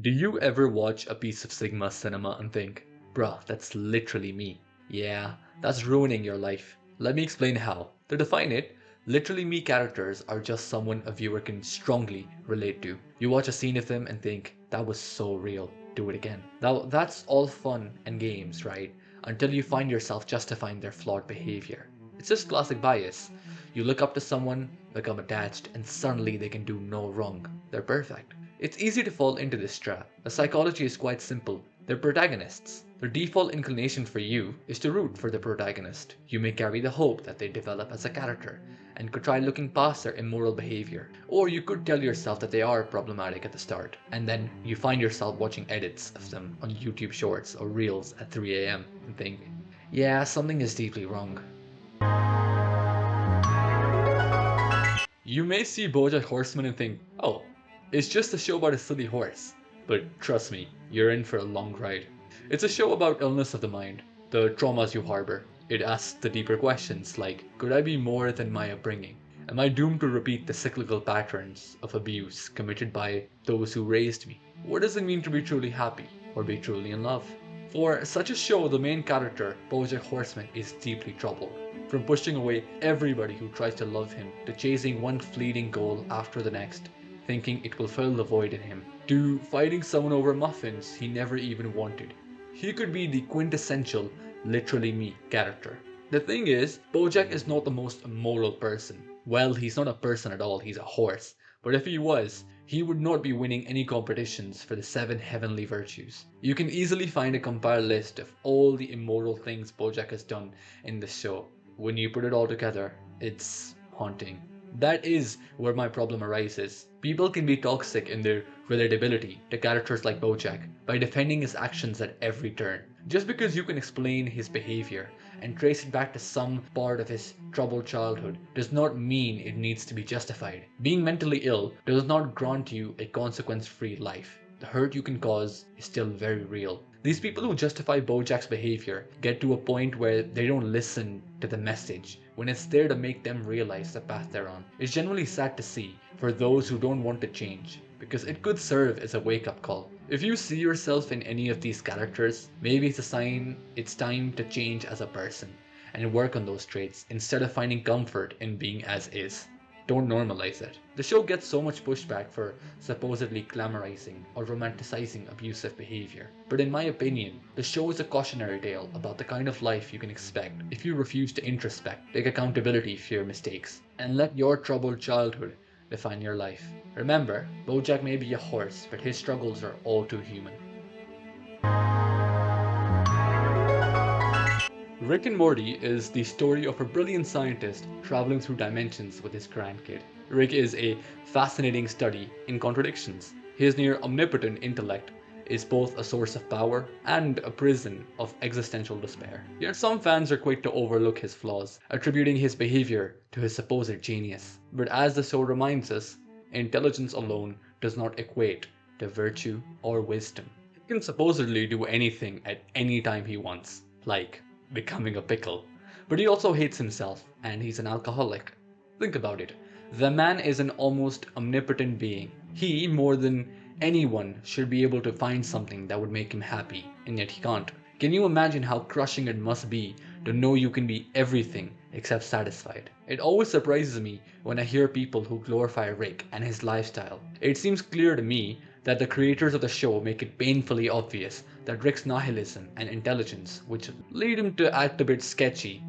Do you ever watch a piece of Sigma cinema and think, bruh, that's literally me? Yeah, that's ruining your life. Let me explain how. To define it, literally me characters are just someone a viewer can strongly relate to. You watch a scene of them and think, that was so real, do it again. Now, that's all fun and games, right? Until you find yourself justifying their flawed behavior. It's just classic bias. You look up to someone, become attached, and suddenly they can do no wrong. They're perfect. It's easy to fall into this trap. The psychology is quite simple. They're protagonists. Their default inclination for you is to root for the protagonist. You may carry the hope that they develop as a character and could try looking past their immoral behavior. Or you could tell yourself that they are problematic at the start, and then you find yourself watching edits of them on YouTube Shorts or Reels at 3 a.m. and think, yeah, something is deeply wrong. You may see Bojack Horseman and think, oh, it's just a show about a silly horse. But trust me, you're in for a long ride. It's a show about illness of the mind, the traumas you harbor. It asks the deeper questions like, could I be more than my upbringing? Am I doomed to repeat the cyclical patterns of abuse committed by those who raised me? What does it mean to be truly happy or be truly in love? For such a show, the main character, Bojack Horseman, is deeply troubled. From pushing away everybody who tries to love him, to chasing one fleeting goal after the next, thinking it will fill the void in him, to fighting someone over muffins he never even wanted. He could be the quintessential, literally me character. The thing is, Bojack is not the most moral person. Well, he's not a person at all, he's a horse. But if he was, he would not be winning any competitions for the 7 heavenly virtues. You can easily find a compiled list of all the immoral things Bojack has done in the show. When you put it all together, it's haunting. That is where my problem arises. People can be toxic in their relatability to characters like Bojack by defending his actions at every turn. Just because you can explain his behavior and trace it back to some part of his troubled childhood does not mean it needs to be justified. Being mentally ill does not grant you a consequence free life. The hurt you can cause is still very real. These people who justify Bojack's behavior get to a point where they don't listen to the message when it's there to make them realize the path they're on. It's genuinely sad to see for those who don't want to change, because it could serve as a wake up call. If you see yourself in any of these characters, maybe it's a sign it's time to change as a person and work on those traits instead of finding comfort in being as is. Don't normalize it. The show gets so much pushback for supposedly glamorizing or romanticizing abusive behavior. But in my opinion, the show is a cautionary tale about the kind of life you can expect if you refuse to introspect, take accountability for your mistakes, and let your troubled childhood define your life. Remember, Bojack may be a horse, but his struggles are all too human. Rick and Morty is the story of a brilliant scientist traveling through dimensions with his grandkid. Rick is a fascinating study in contradictions. His near omnipotent intellect is both a source of power and a prison of existential despair. Yet some fans are quick to overlook his flaws, attributing his behavior to his supposed genius. But as the show reminds us, intelligence alone does not equate to virtue or wisdom. He can supposedly do anything at any time he wants, like becoming a pickle. But he also hates himself, and he's an alcoholic. Think about it. The man is an almost omnipotent being. He, more than anyone, should be able to find something that would make him happy, and yet he can't. Can you imagine how crushing it must be to know you can be everything except satisfied? It always surprises me when I hear people who glorify Rick and his lifestyle. It seems clear to me that the creators of the show make it painfully obvious that Rick's nihilism and intelligence, which lead him to act a bit sketchy,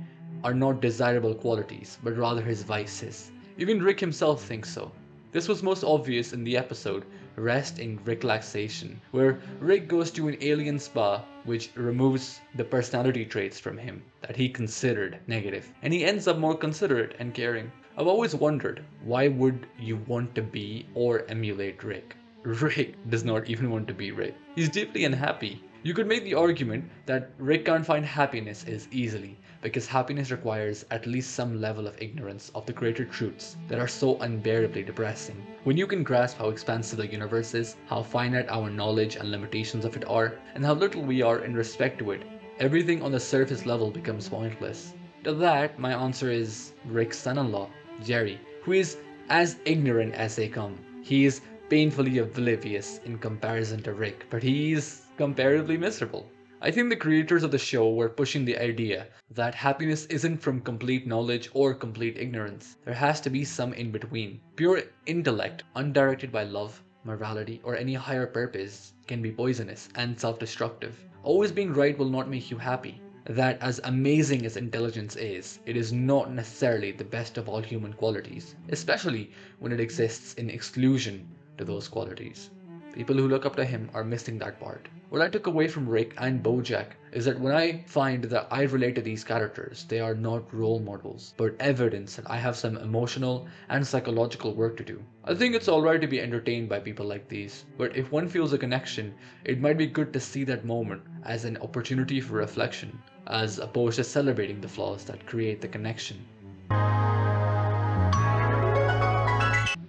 are not desirable qualities, but rather his vices. Even Rick himself thinks so. This was most obvious in the episode Rest in Ricklaxation, where Rick goes to an alien spa which removes the personality traits from him that he considered negative, and he ends up more considerate and caring. I've always wondered, why would you want to be or emulate Rick? Rick does not even want to be Rick. He's deeply unhappy. You could make the argument that Rick can't find happiness as easily because happiness requires at least some level of ignorance of the greater truths that are so unbearably depressing. When you can grasp how expansive the universe is, how finite our knowledge and limitations of it are, and how little we are in respect to it, everything on the surface level becomes pointless. To that, my answer is Rick's son-in-law, Jerry, who is as ignorant as they come. He is painfully oblivious in comparison to Rick, but he's comparably miserable. I think the creators of the show were pushing the idea that happiness isn't from complete knowledge or complete ignorance. There has to be some in between. Pure intellect, undirected by love, morality, or any higher purpose, can be poisonous and self destructive. Always being right will not make you happy. That, as amazing as intelligence is, it is not necessarily the best of all human qualities, especially when it exists in exclusion to those qualities. People who look up to him are missing that part. What I took away from Rick and Bojack is that when I find that I relate to these characters, they are not role models, but evidence that I have some emotional and psychological work to do. I think it's alright to be entertained by people like these, but if one feels a connection, it might be good to see that moment as an opportunity for reflection, as opposed to celebrating the flaws that create the connection.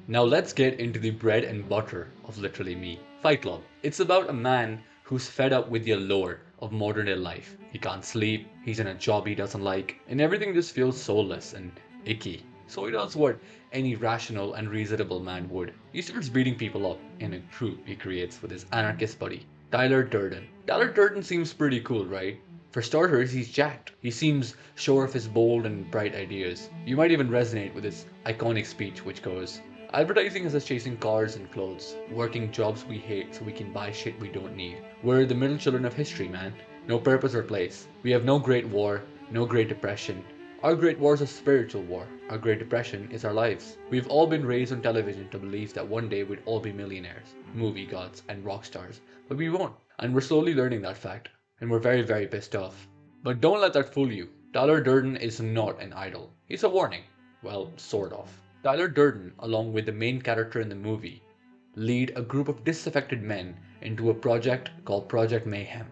Now let's get into the bread and butter of literally me. Fight Club. It's about a man who's fed up with the allure of modern day life. He can't sleep, he's in a job he doesn't like, and everything just feels soulless and icky. So he does what any rational and reasonable man would. He starts beating people up in a group he creates with his anarchist buddy, Tyler Durden. Tyler Durden seems pretty cool, right? For starters, he's jacked. He seems sure of his bold and bright ideas. You might even resonate with his iconic speech, which goes, "Advertising is us chasing cars and clothes, working jobs we hate so we can buy shit we don't need. We're the middle children of history, man. No purpose or place. We have no great war, no great depression. Our great war is a spiritual war. Our great depression is our lives. We've all been raised on television to believe that one day we'd all be millionaires, movie gods, and rock stars. But we won't. And we're slowly learning that fact. And we're very, very pissed off. But don't let that fool you. Tyler Durden is not an idol. He's a warning. Well, sort of. Tyler Durden, along with the main character in the movie, lead a group of disaffected men into a project called Project Mayhem.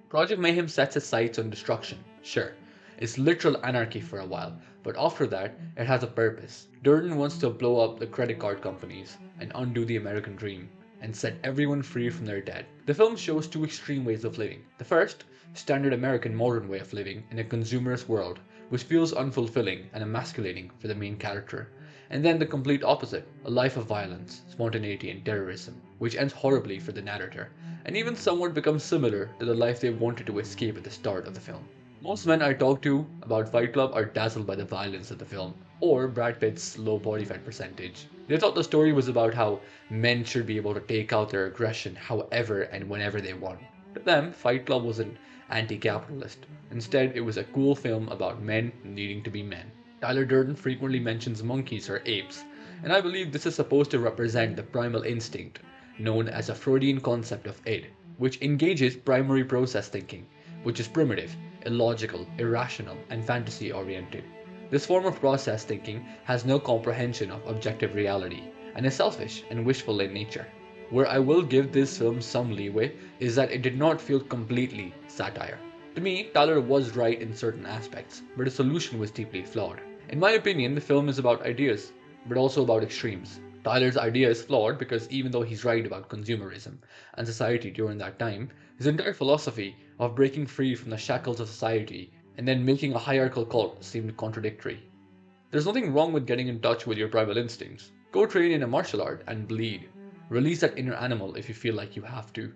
Project Mayhem sets its sights on destruction, sure. It's literal anarchy for a while, but after that, it has a purpose. Durden wants to blow up the credit card companies and undo the American dream, and set everyone free from their debt. The film shows two extreme ways of living. The first, standard American modern way of living in a consumerist world, which feels unfulfilling and emasculating for the main character. And then the complete opposite, a life of violence, spontaneity, and terrorism, which ends horribly for the narrator, and even somewhat becomes similar to the life they wanted to escape at the start of the film. Most men I talk to about Fight Club are dazzled by the violence of the film, or Brad Pitt's low body fat percentage. They thought the story was about how men should be able to take out their aggression however and whenever they want. To them, Fight Club wasn't anti-capitalist. Instead, it was a cool film about men needing to be men. Tyler Durden frequently mentions monkeys or apes, and I believe this is supposed to represent the primal instinct, known as a Freudian concept of id, which engages primary process thinking, which is primitive, illogical, irrational, and fantasy-oriented. This form of process thinking has no comprehension of objective reality, and is selfish and wishful in nature. Where I will give this film some leeway is that it did not feel completely satire. To me, Tyler was right in certain aspects, but the solution was deeply flawed. In my opinion, the film is about ideas, but also about extremes. Tyler's idea is flawed because even though he's right about consumerism and society during that time, his entire philosophy of breaking free from the shackles of society and then making a hierarchical cult seemed contradictory. There's nothing wrong with getting in touch with your primal instincts. Go train in a martial art and bleed. Release that inner animal if you feel like you have to.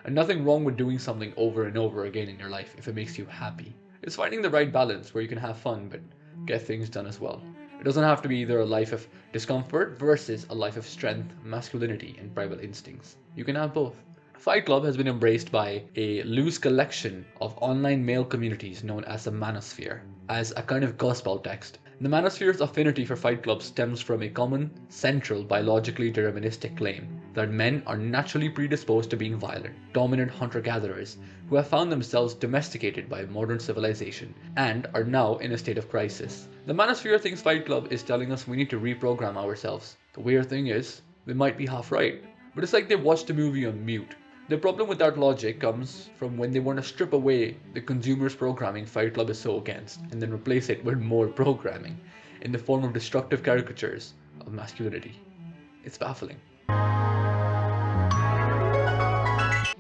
And nothing wrong with doing something over and over again in your life if it makes you happy. It's finding the right balance where you can have fun but get things done as well. It doesn't have to be either a life of discomfort versus a life of strength, masculinity, and primal instincts. You can have both. Fight Club has been embraced by a loose collection of online male communities known as the Manosphere, as a kind of gospel text. The Manosphere's affinity for Fight Club stems from a common, central, biologically deterministic claim that men are naturally predisposed to being violent, dominant hunter-gatherers who have found themselves domesticated by modern civilization and are now in a state of crisis. The Manosphere thinks Fight Club is telling us we need to reprogram ourselves. The weird thing is, they might be half right, but it's like they watched the movie on mute. The problem with that logic comes from when they want to strip away the consumer's programming Fight Club is so against, and then replace it with more programming, in the form of destructive caricatures of masculinity. It's baffling.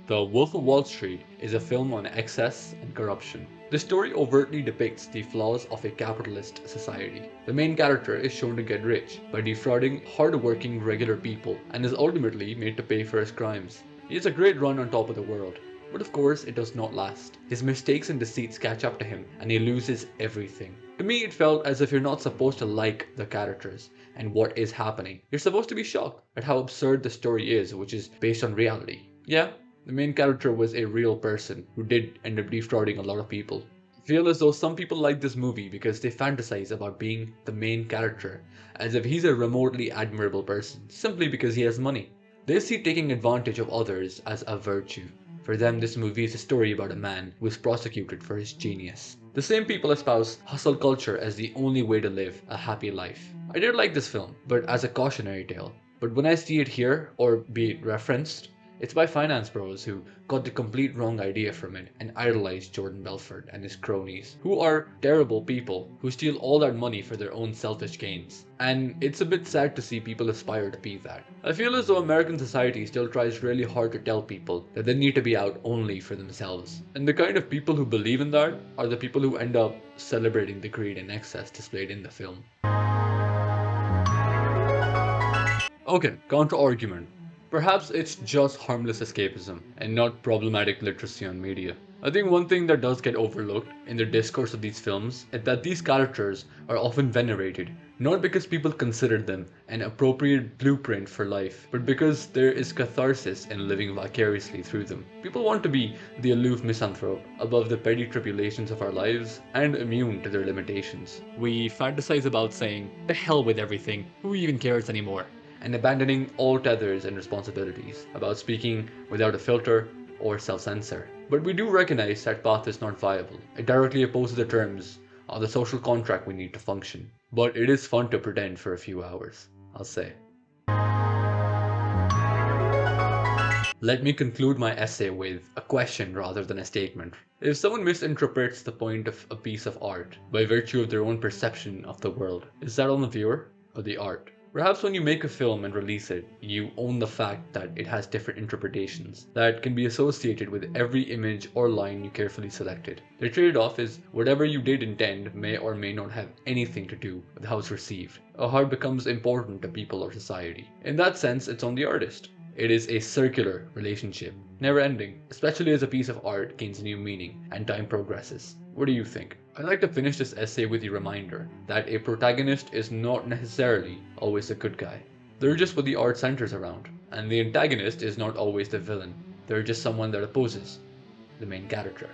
The Wolf of Wall Street is a film on excess and corruption. The story overtly depicts the flaws of a capitalist society. The main character is shown to get rich by defrauding hard-working regular people and is ultimately made to pay for his crimes. He has a great run on top of the world, but of course it does not last. His mistakes and deceits catch up to him and he loses everything. To me it felt as if you're not supposed to like the characters and what is happening. You're supposed to be shocked at how absurd the story is, which is based on reality. Yeah, the main character was a real person who did end up defrauding a lot of people. I feel as though some people like this movie because they fantasize about being the main character, as if he's a remotely admirable person, simply because he has money. They see taking advantage of others as a virtue. For them, this movie is a story about a man who is prosecuted for his genius. The same people espouse hustle culture as the only way to live a happy life. I did like this film, but as a cautionary tale. But when I see it here, or be it referenced, it's by finance bros who got the complete wrong idea from it and idolized Jordan Belfort and his cronies, who are terrible people who steal all that money for their own selfish gains. And it's a bit sad to see people aspire to be that. I feel as though American society still tries really hard to tell people that they need to be out only for themselves. And the kind of people who believe in that are the people who end up celebrating the greed and excess displayed in the film. Okay, counter argument. Perhaps it's just harmless escapism and not problematic literacy on media. I think one thing that does get overlooked in the discourse of these films is that these characters are often venerated, not because people consider them an appropriate blueprint for life, but because there is catharsis in living vicariously through them. People want to be the aloof misanthrope, above the petty tribulations of our lives, and immune to their limitations. We fantasize about saying, "the hell with everything, who even cares anymore?" and abandoning all tethers and responsibilities, about speaking without a filter or self-censor. But we do recognize that path is not viable. It directly opposes the terms of the social contract we need to function. But it is fun to pretend for a few hours, I'll say. Let me conclude my essay with a question rather than a statement. If someone misinterprets the point of a piece of art by virtue of their own perception of the world, is that on the viewer or the art? Perhaps when you make a film and release it, you own the fact that it has different interpretations that can be associated with every image or line you carefully selected. The trade-off is whatever you did intend may or may not have anything to do with how it's received, or how it becomes important to people or society. In that sense, it's on the artist. It is a circular relationship, never ending, especially as a piece of art gains new meaning and time progresses. What do you think? I'd like to finish this essay with the reminder that a protagonist is not necessarily always a good guy. They're just what the art centers around, and the antagonist is not always the villain. They're just someone that opposes the main character.